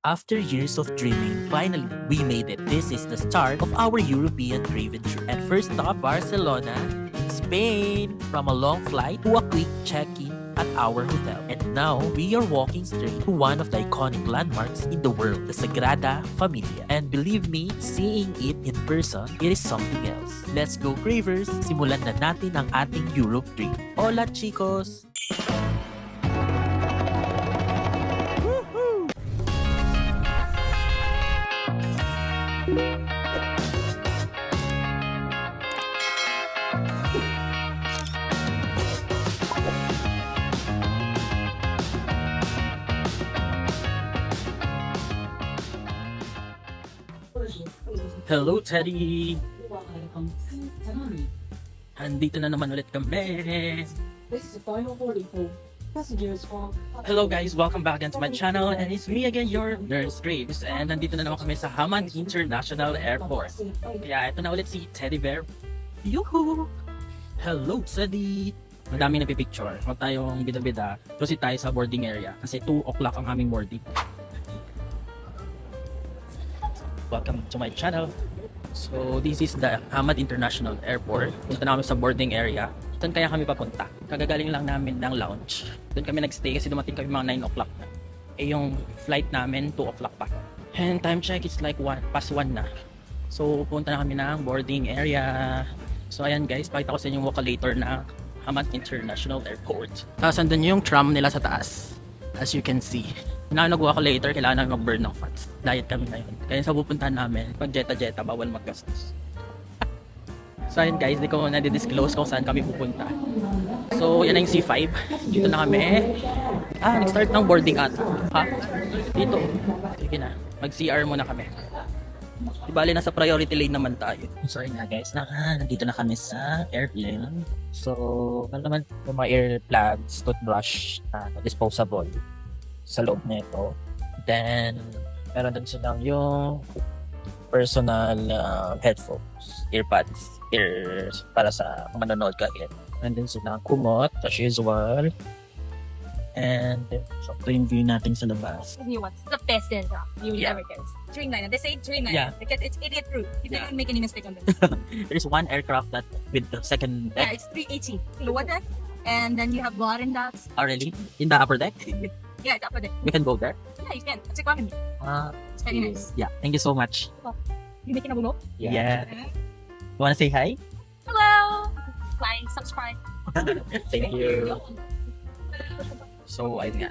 After years of dreaming, finally, we made it. This is the start of our European Driven trip. And first stop, Barcelona, Spain. From a long flight to a quick check-in at our hotel. And now, we are walking straight to one of the iconic landmarks in the world, the Sagrada Familia. And believe me, seeing it in person, it is something else. Let's go, Cravers! Simulan na natin ang ating Europe trip. Hola, chicos! Hello, Teddy! Andito na naman ulit kami. This is the final boarding for passengers from... Hello guys, welcome back again to my channel, and it's me again, your Nurse Graves, and nandito na naman kami sa Haman International Airport. Kaya ito na ulit si Teddy Bear. Yuhu! Hello, Teddy! Madaming nagpipicture. Huwag tayong bida-bida. Proceed tayo sa boarding area kasi 2 o'clock ang aming boarding. Welcome to my channel. So this is the Hamad International Airport. Punta namin sa boarding area. Saan kaya kami papunta? Kagagaling lang namin ng lounge. Doon kami nagstay kasi dumating kami mga 9 o'clock na. Eh yung flight namin 2 o'clock pa. And time check it's like 1 past 1 na. So punta na kami ng boarding area. So ayan guys, pakita ko sa inyo yung walkalator na Hamad International Airport. Tapos andun yung tram nila sa taas. As you can see. Na nag-walkalator, kailangan namin mag-burn ng fats. Diet kami ngayon. Kaya sa pupuntahan namin, pag jeta-jeta, bawal maggastos. So ayun guys, di ko na-disclose kung saan kami pupunta. So yan na yung C5. Dito na kami. Nag-start ng boarding ata. Ha? Dito. Sige na. Mag-CR muna kami. Di bali, nasa priority lane naman tayo. Sorry na guys, nandito na kami sa airplane. So, naman yung mga earplugs, toothbrush, disposable sa loob nito. Then, meron din silang yung personal headphones, earpads, ears para sa manonood ka again. Nandun silang kumot, as usual. And, so ito yung view natin sa labas. New ones. The best in you Yeah. ever get. Dreamliner. They say Dreamliner Yeah. because it's idiot proof. You Yeah. can't make any mistake on this. There's one aircraft that with the second Yeah, deck. it's 380. Lower deck, and then you have bottom decks. Really? In the upper deck? Yeah, it's upper deck. We can go there? Yeah, you can. It's economy. It's very nice. Yeah, thank you so much. You making a bulog? Yeah. You wanna say hi? Hello. Like, subscribe. Thank you. So, ayun nga.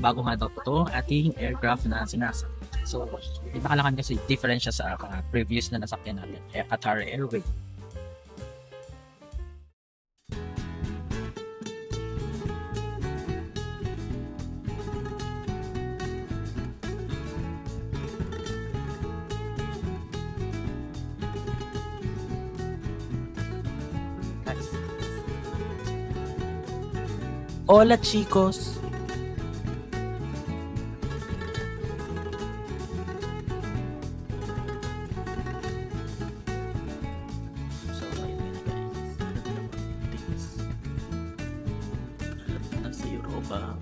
Bago nga daw ito, ating aircraft na sinasakyan. So, kita ka lang kasi different siya sa previous na nasakyan natin. Qatar Airways. Nice. Hola chicos! So, ayun na guys. Nasa Europa.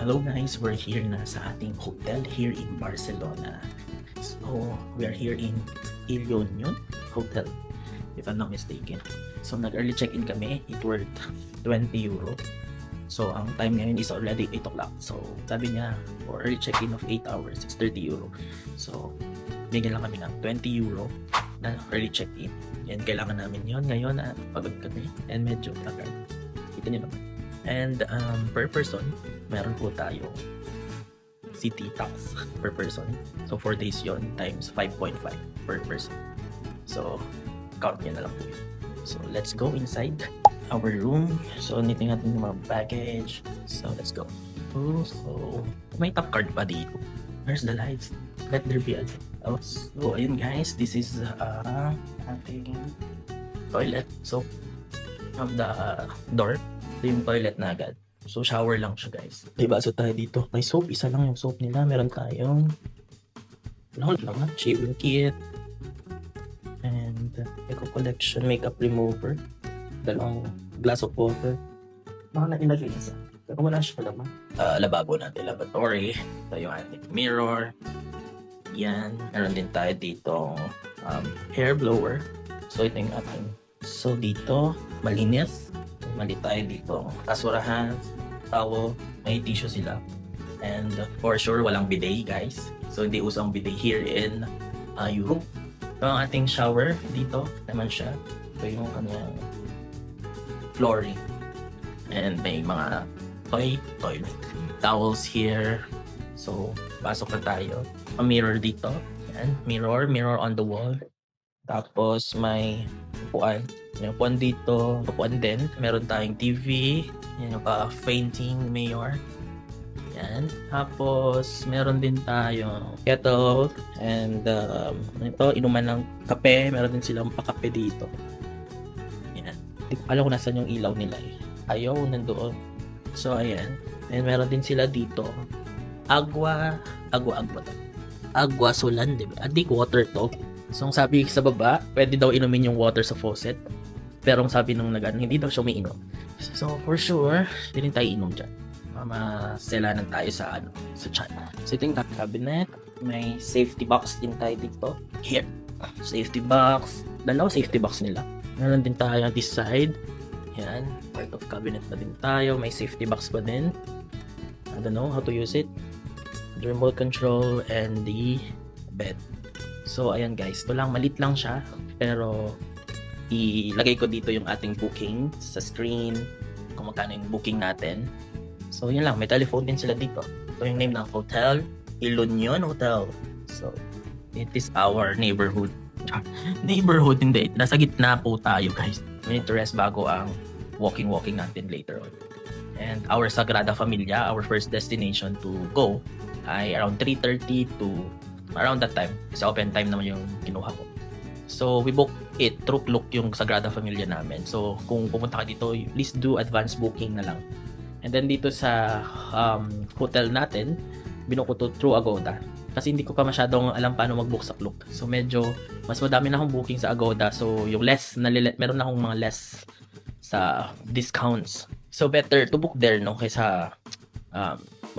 Hello guys, we're here na sa ating hotel here in Barcelona. So, we are here in Il Union Hotel, if I'm not mistaken. So, nag-early check-in kami. It worth 20 euro. So, ang time ngayon is already 8 o'clock. So, sabi niya, for early check-in of 8 hours, it's 30 euro. So, bigyan lang kami ng 20 euro na early check-in. Yan, kailangan namin yon ngayon na pagod kami. And medyo tagal. Kita niyo naman. And per person, meron po tayo city tax per person. So 4 days yon times 5.5 per person. So count nyo na lang po yun. So let's go inside our room. So nitin natin yung mga baggage. So let's go. So may top card pa dito. Where's the lights? Let there be a light. Oh, so ayun guys, this is ating toilet. So of the door, ito yung toilet na agad. So shower lang siya guys. May baso tayo dito. May soap, isa lang yung soap nila. Meron tayong Hold naman, shaving kit. And Eco Collection makeup remover. Dalawang glass of water. Baka na ilagay isa. Pero wala siya naman. Lababo natin, lavatory. Ito yung ating mirror. Yan. Meron din tayo dito hair blower. So ito yung ating. So dito, malinis. Mali tayo dito. Kasurahan, towel, may tissue sila. And for sure, walang bidet, guys. So hindi usang bidet here in Europe. Ito ang ating shower dito. Naman siya. Ito yung kanyang flooring. And may mga toilet. Towels here. So, pasok na tayo. A mirror dito. Yan. Mirror on the wall. Tapos may upuan. May upuan dito. Upuan din. Meron tayong TV. Yan yung fainting mayor. Yan. Tapos, meron din tayong kettle. And, ito, inuman ng kape. Meron din silang pakape dito. Yan. Hindi ko alam kung nasan yung ilaw nila eh. Ayaw, nandoon. So, ayan. And meron din sila dito. Agua sulan, diba? Adik water to. So, ang sabi sa baba, pwede daw inumin yung water sa faucet. Pero ang sabi nung hindi daw siya umiinom. So, for sure, hindi rin tayo inom dyan. Maselanan tayo sa chan. So, ito yung cabinet. May safety box din tayo dito. Here. Safety box. Dalawa safety box nila. Meron din tayo this side. Yan. Part of cabinet na din tayo. May safety box pa din. I don't know how to use it. The remote control and the bed. So, ayan guys. Ito lang. Malit lang siya. Pero, ilagay ko dito yung ating booking sa screen. Kung magkano yung booking natin. So, yun lang. May telephone din sila dito. Ito yung name ng hotel. Ilunion Hotel. So, it is our neighborhood. Neighborhood, hindi. Nasa gitna po tayo, guys. We need to rest bago ang walking natin later on. And our Sagrada Familia, our first destination to go, ay around 3:30 to around that time. Kasi open time naman yung kinuha ko. So, we book it through Klook yung Sagrada Familia namin. So, kung pumunta ka dito, please do advance booking na lang. And then dito sa hotel natin, binuko to through Agoda. Kasi hindi ko pa masyadong alam paano mag-book sa Klook. So medyo mas madami na akong booking sa Agoda. So yung less, meron na akong mga less sa discounts. So better to book there no kaysa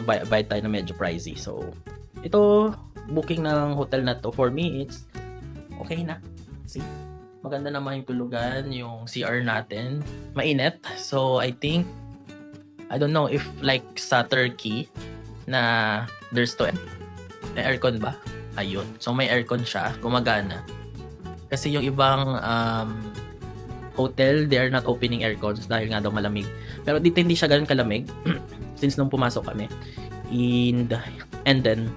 bayad tayo na medyo pricey. So ito, booking ng hotel na to, for me, it's okay na. See? Maganda naman yung tulugan, yung CR natin. Mainit. So I think, I don't know if like sa Turkey na there's to may aircon ba? Ayun. So may aircon siya, gumagana. Kasi yung ibang hotel, they are not opening aircons dahil nga daw malamig. Pero dito hindi siya ganun kalamig since nung pumasok kami. And then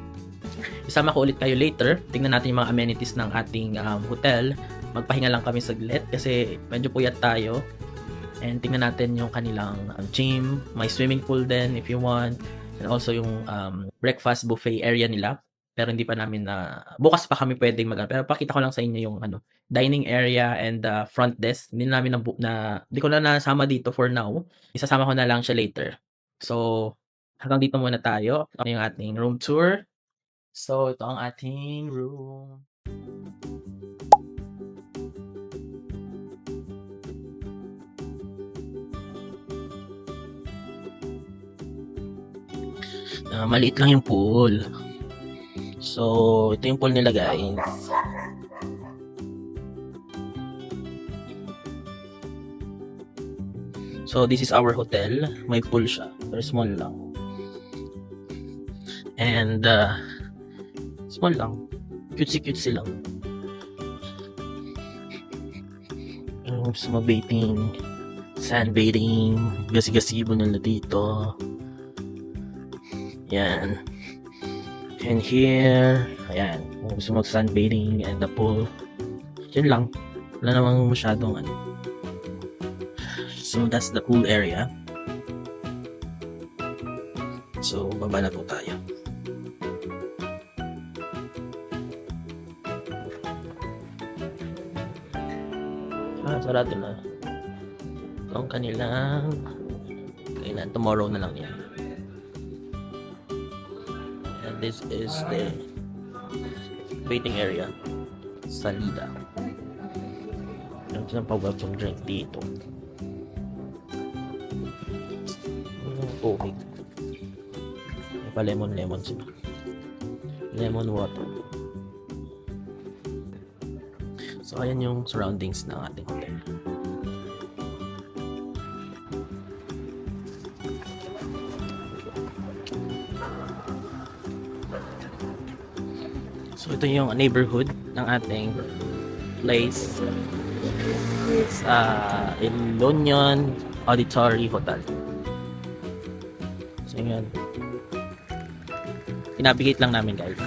isama ko ulit kayo later. Tingnan natin yung mga amenities ng ating hotel. Magpahinga lang kami saglit kasi medyo puyat tayo. And tingnan natin yung kanilang gym, may swimming pool din if you want, and also yung breakfast buffet area nila. Pero hindi pa namin bukas pa kami pwedeng pero pakita ko lang sa inyo yung dining area and front desk. Hindi namin hindi ko na nasama dito for now. Isasama ko na lang siya later. So, hanggang dito muna tayo. Ito yung ating room tour. So, ito ang ating room. Maliit lang yung pool. So, ito yung pool nila, guys. So, this is our hotel. May pool siya. Pero small lang. And, small lang. Cutesy lang. Sa bathing, sunbathing, gasi-gasibo nila dito. Yan. And here, ayan, kung gusto mag-sunbathing and the pool, yun lang. Wala namang masyadong So, that's the pool area. So, baba na po tayo. Sarado na. Ito ang kanilang kailan, tomorrow na lang yan. This is the waiting area. Salida. Meron silang pa-welcome drink dito. Okay. May pa lemon sila. Lemon water. So, ayan yung surroundings ng ating hotel. So, ito yung neighborhood ng ating place sa Ilonion Auditory Hotel. So, yun. I-navigate lang namin guys.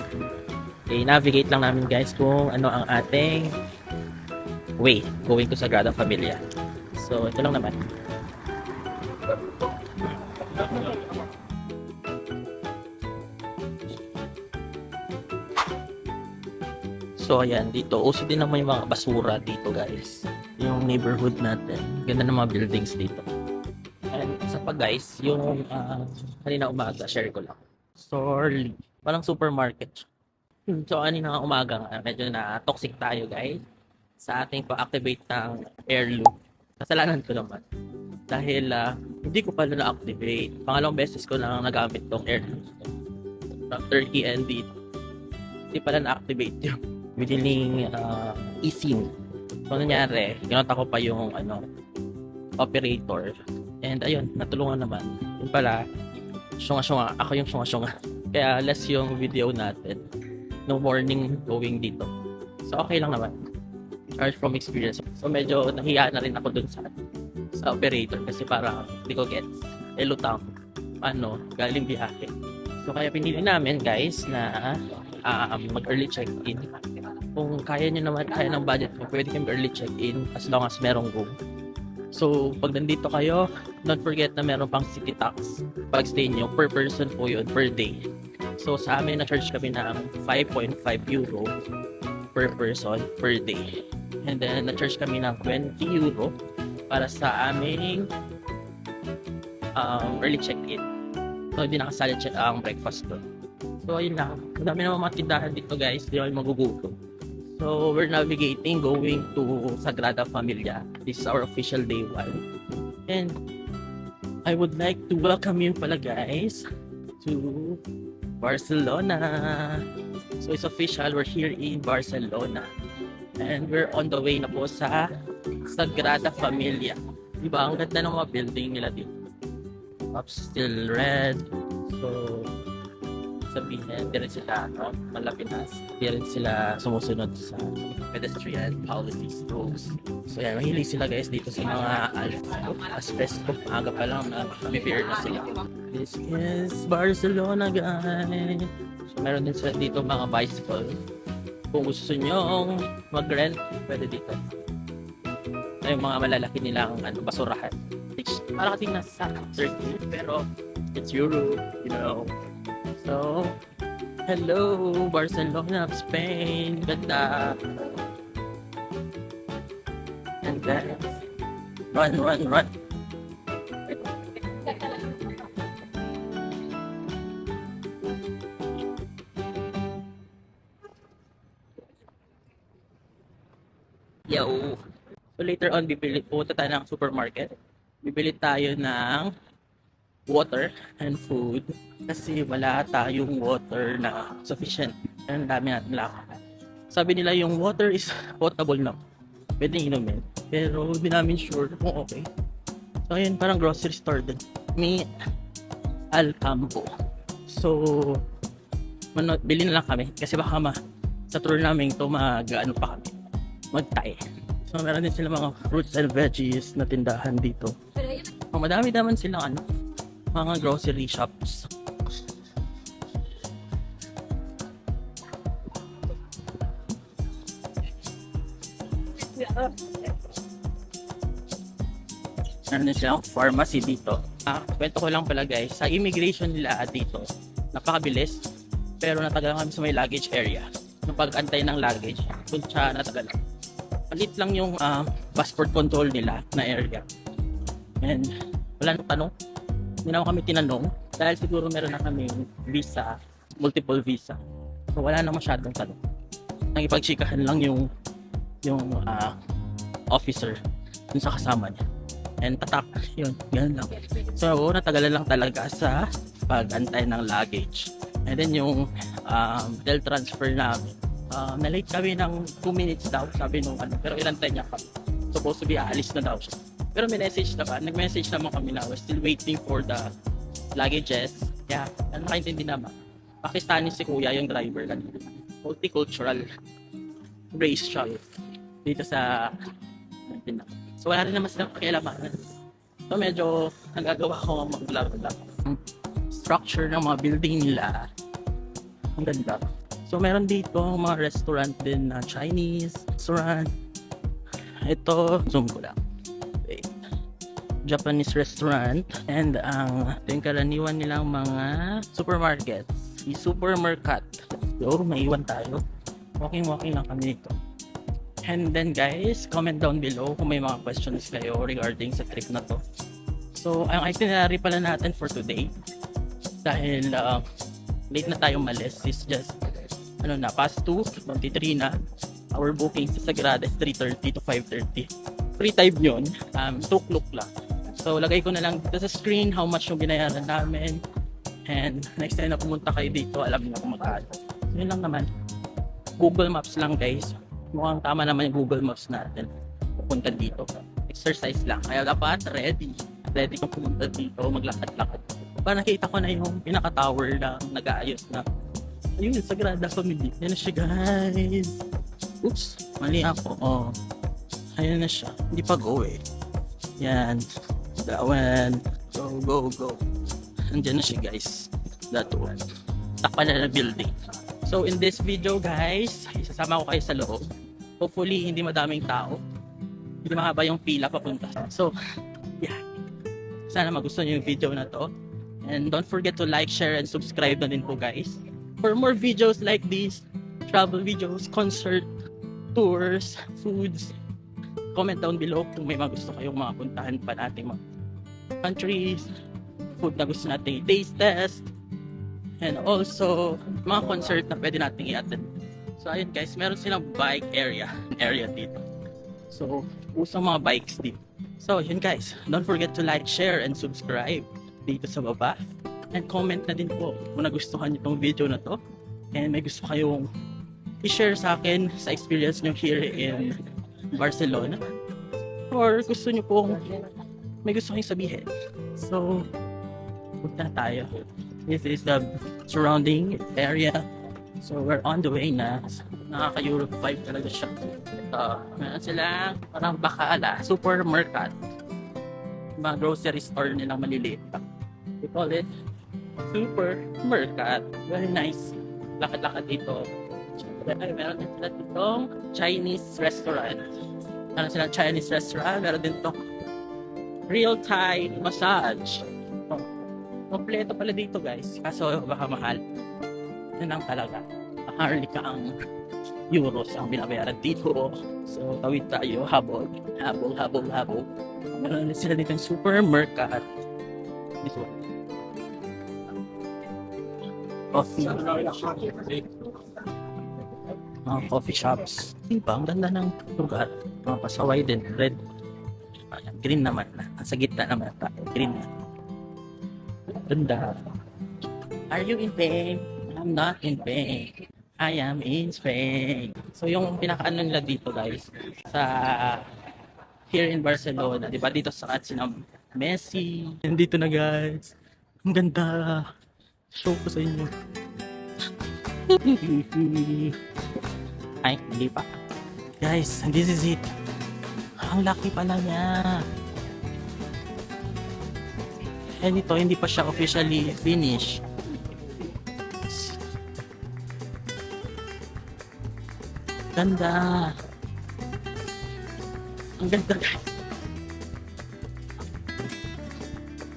I-navigate lang namin guys kung ano ang ating way going to Sagrada Familia. So, ito lang naman. So, ayan, dito. Uso din naman yung mga basura dito, guys. Yung neighborhood natin. Ganda ng mga buildings dito. And isa pa, guys, yung kanina umaga, share ko lang. Sorry. Parang supermarket. So, kanina umaga nga, medyo na toxic tayo, guys. Sa ating pa-activate ng air loop. Kasalanan ko naman. Dahil hindi ko pala na-activate. Pangalawang beses ko na nagamit tong air loop. From Turkey and dito. Hindi pala na-activate yung within eSIM. So, nangyari, ginota ko pa yung operator. And ayun, natulungan naman. Yun pala, syunga-syunga. Ako yung syunga-syunga. Kaya less yung video natin. No warning going dito. So, okay lang naman. Charge from experience. So, medyo nahiya na rin ako dun sa operator. Kasi parang hindi ko gets. Lutang. Galing biyahe. So, kaya pinili namin, guys, na mag-early check-in. Kung kaya nyo naman, kaya ng budget mo, pwede kayong early check-in as long as merong room. So, pag nandito kayo, don't forget na meron pang city tax. Pag stay nyo, per person po yun, per day. So, sa amin, na-charge kami ng 5.5 euro per person, per day. And then, na-charge kami ng 20 euro para sa aming early check-in. So, hindi nakasali ang breakfast doon. So, ayun lang. Madami naman mga tindahan dito, guys. Hindi kami magugutom. So, we're navigating going to Sagrada Familia. This is our official day 1. And I would like to welcome you pala, guys, to Barcelona. So, it's official. We're here in Barcelona. And we're on the way na po sa Sagrada Familia. Diba? Ang ganda ng mga building nila dito. Up still red. So, sabihin, di rin sila malapinas. Di rin sila sumusunod sa pedestrian policies, rules. So yan, mahilig sila guys dito sa mga espresso. Maaga pa lang na bibir na sila. This is Barcelona, guys. So meron din sila dito mga bicycle. Kung gusto nyo mag-rent, pwede dito. Ito yung mga malalaki nilang basurahan. Para kating nasa Turkey, pero it's Europe, you know. So, hello, Barcelona of Spain. Ganda. And then, run. Yo. So, later on, pupunta tayo ng supermarket. Bibili tayo ng water and food kasi wala tayong water na sufficient. Ang dami natin lang. Sabi nila yung water is potable na. Pwede inumin. Pero hindi namin sure kung okay. So ayun, parang grocery store din. May Alcampo. So bili na lang kami kasi baka sa tour namin ito pa kami. Mag-Thai. So meron din sila mga fruits and veggies na tindahan dito. Madami naman silang mga grocery shops. Meron din silang pharmacy dito. Kwento ko lang pala guys, sa immigration nila dito, napakabilis. Pero natagal kami sa may luggage area. Yung pag-antay ng luggage, kuntsa natagal. Palit lang yung passport control nila na area. And wala nang tanong. Hindi naman kami tinanong dahil siguro meron na kami visa, multiple visa. So wala na masyadong tanong. Nagipagchikahan lang yung officer dun sa kasama niya. And tatak, yun, ganun lang. So, natagalan lang talaga sa pag-antay ng luggage. And then yung hotel transfer namin, na-late kami ng 2 minutes daw, sabi nung pero inantay niya kami. Supposed to be aalis na daw siya. Pero may message naman, nag-message naman kami na we're still waiting for the luggages. Yeah, nakaintindi naman. Pakistani si kuya yung driver kanina. Multicultural race siya dito sa so wala rin naman silang pakialamanan. So medyo nagagawa ko mag-vlog lang. Structure ng mga building nila ang ganda. So meron dito mga restaurant din na Chinese restaurant. Ito, zoom ko lang. Wait. Japanese restaurant and yung karaniwan nilang mga supermarkets. Supermarket. So maiwan tayo. Walking lang kami dito. And then guys, comment down below kung may mga questions kayo regarding sa trip na to. So, ang itinerary pala natin for today, dahil late na tayo malis, is just, past 2, 23 na. Our booking sa Sagrada is 3:30 to 5:30. Free time yun, 2 o'clock lang. So, lagay ko na lang dito sa screen how much yung binayaran namin. And next time na pumunta kayo dito, alam niyo kung magkano. So, yun lang naman. Google Maps lang guys. Mukhang tama naman yung Google Maps natin. Pupunta dito. Exercise lang. Kaya dapat ready. Ready kung pumunta dito, maglakad-lakad. Para nakita ko na yung pinaka-tower na nag-aayos na. Ayun, Sagrada Family. Yan na siya guys. Oops, mali ako. Oh. Ayun na siya. Hindi pa go eh. Yan. That one. Go. Andiyan na siya guys. That one. Takpan na building. So in this video guys, isasama ko kayo sa loob. Hopefully hindi madaming tao. Hindi mahaba yung pila papunta. So yeah. Sana magustuhan niyo yung video na to. And don't forget to like, share, and subscribe na din po guys. For more videos like this, travel videos, concert, tours, foods, comment down below kung may mga gusto kayong mga puntahan pa nating mga countries, food na gusto nating i-taste test, and also mga concert na pwede nating i-attend. So ayun guys, meron silang bike area dito. So usang mga bikes dito. So yun guys, don't forget to like, share, and subscribe dito sa baba. And comment na din po kung nagustuhan niyo tong video na to. And may gusto kayong i-share sa akin sa experience nyo here in Barcelona. Or gusto nyo pong may gusto kayong sabihin. So punta na tayo. This is the surrounding area. So we're on the way na. Nakaka-Europe 5 talaga siya. Meron silang parang bakala, supermarket. Mga grocery store nilang maliliit pa. We call it supermarket. Very nice. Lakad-lakad dito. Siyempre, meron din sila ditong Chinese restaurant. Meron silang Chinese restaurant. Meron din itong real Thai massage. Kompleto pala dito guys. Kaso baka mahal. Yun lang talaga. Maharli ka ang euros ang binabayaran dito. So tawid tayo. Habol. Meron sila dito yung supermarket. This one. Coffee. Mga coffee shops. Diba? Ang ganda ng lugar. Mga pasaway din. Red. Ayan, green naman na. Nasa gitna naman tayo. Green na. Ganda. Are you in pain? I'm not in pain. I am in Spain. So yung pinakaano nila dito guys sa here in Barcelona, di ba dito sa sina Messi. Nandito na guys. Ang ganda. Show ko sa inyo. Ay, hindi pa. Guys, this is it. Ang laki pala niya. And ito, hindi pa siya officially finished. Ganda. Ang ganda guys.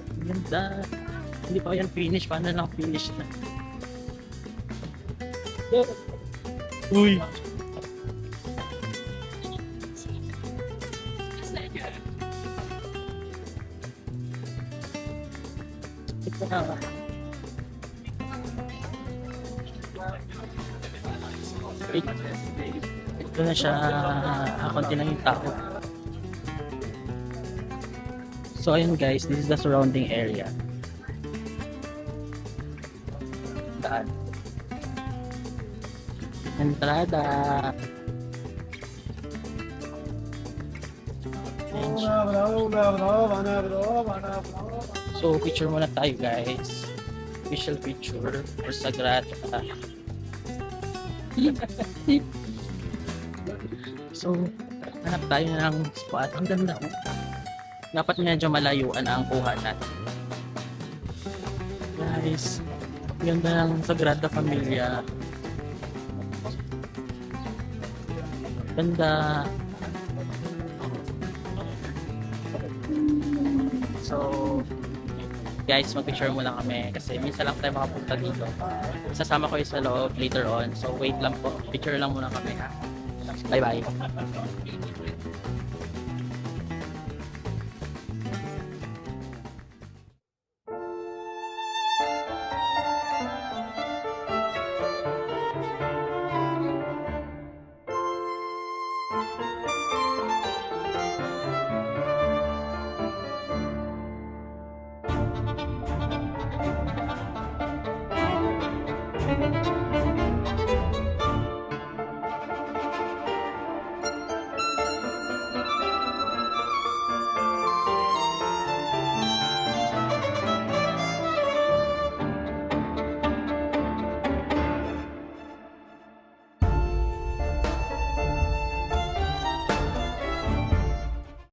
Ang ganda. Hindi pa yan finish. Paano lang finish na? Uy. Ito na. Wait. Ito na siya, konti lang yung tao. So ayun guys, this is the surrounding area. Daan. Entrada. Ayan siya. So picture muna tayo guys. Official picture for Sagrada. So, hanap tayo ng spot. Ang ganda oh. Dapat medyo malayuan ang kuha natin. Guys, ganda ng Sagrada Familia. Ganda. So, guys, mag-picture muna kami kasi minsan lang tayo makapunta dito. Sasama ko yung sa loob later on. So, wait lang po. Picture lang muna kami ha. Bye-bye.